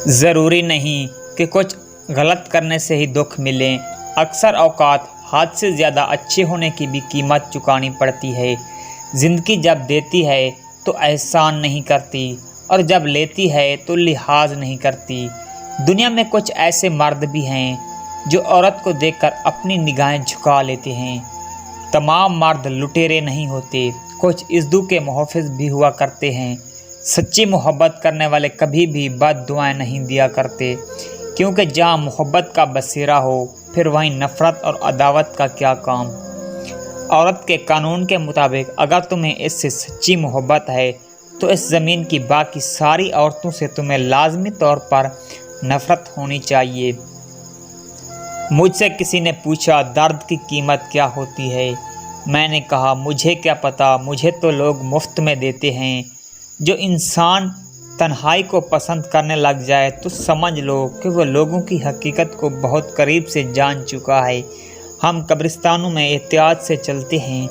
ज़रूरी नहीं कि कुछ गलत करने से ही दुख मिले। अक्सर औकात हाथ से ज़्यादा अच्छे होने की भी कीमत चुकानी पड़ती है। ज़िंदगी जब देती है तो एहसान नहीं करती और जब लेती है तो लिहाज नहीं करती। दुनिया में कुछ ऐसे मर्द भी हैं जो औरत को देखकर अपनी निगाहें झुका लेते हैं। तमाम मर्द लुटेरे नहीं होते, कुछ इज़्ज़ू के मुहाफ़िज़ भी हुआ करते हैं। सच्ची मोहब्बत करने वाले कभी भी बद्दुआएं नहीं दिया करते, क्योंकि जहाँ मोहब्बत का बसेरा हो फिर वहीं नफ़रत और अदावत का क्या काम। औरत के कानून के मुताबिक अगर तुम्हें इससे सच्ची मोहब्बत है तो इस ज़मीन की बाकी सारी औरतों से तुम्हें लाजमी तौर पर नफ़रत होनी चाहिए। मुझसे किसी ने पूछा दर्द की कीमत क्या होती है। मैंने कहा मुझे क्या पता, मुझे तो लोग मुफ्त में देते हैं। जो इंसान तन्हाई को पसंद करने लग जाए तो समझ लो कि वो लोगों की हकीकत को बहुत करीब से जान चुका है। हम कब्रिस्तानों में एहतियात से चलते हैं,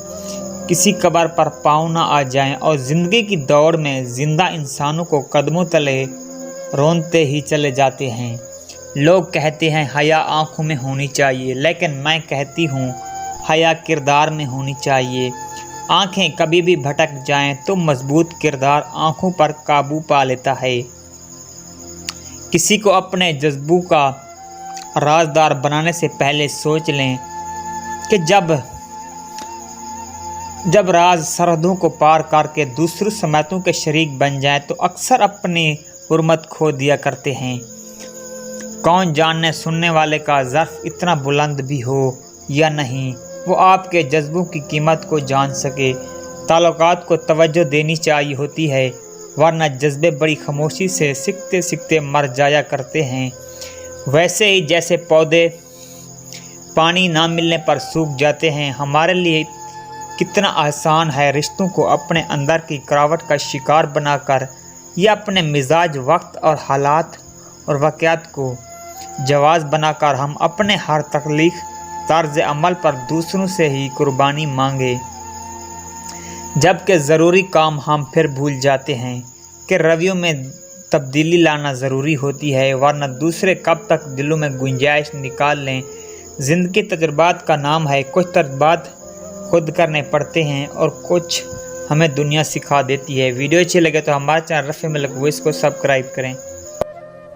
किसी कब्र पर पाँव न आ जाएं, और ज़िंदगी की दौड़ में ज़िंदा इंसानों को कदमों तले रोनते ही चले जाते हैं। लोग कहते हैं हया आँखों में होनी चाहिए, लेकिन मैं कहती हूँ हया किरदार में होनी चाहिए। आँखें कभी भी भटक जाएं तो मजबूत किरदार आँखों पर काबू पा लेता है। किसी को अपने जज्बों का राजदार बनाने से पहले सोच लें कि जब राज सरहदों को पार करके दूसरों समेतों के शरीक बन जाए तो अक्सर अपनी हुर्मत खो दिया करते हैं। कौन जानने सुनने वाले का ज़र्फ़ इतना बुलंद भी हो या नहीं, वो आपके जज्बों की कीमत को जान सके। ताल्लुकात को तवज्जो देनी चाहिए होती है, वरना जज्बे बड़ी खामोशी से सीखते सीखते मर जाया करते हैं। वैसे ही जैसे पौधे पानी ना मिलने पर सूख जाते हैं, हमारे लिए कितना आसान है रिश्तों को अपने अंदर की करावट का शिकार बनाकर या अपने मिजाज, वक्त और हालात और वाक़यात को जवाज़ बनाकर हम अपने हर तख्लीक तर्ज अमल पर दूसरों से ही कुर्बानी मांगे, जबकि ज़रूरी काम हम फिर भूल जाते हैं कि रवैयों में तब्दीली लाना ज़रूरी होती है, वरना दूसरे कब तक दिलों में गुंजाइश निकाल लें। ज़िंदगी तजुर्बात का नाम है, कुछ तजुर्बात खुद करने पड़ते हैं और कुछ हमें दुनिया सिखा देती है। वीडियो अच्छी लगे तो हमारे चैनल रफ़ी मलिक वॉइस को सब्सक्राइब करें।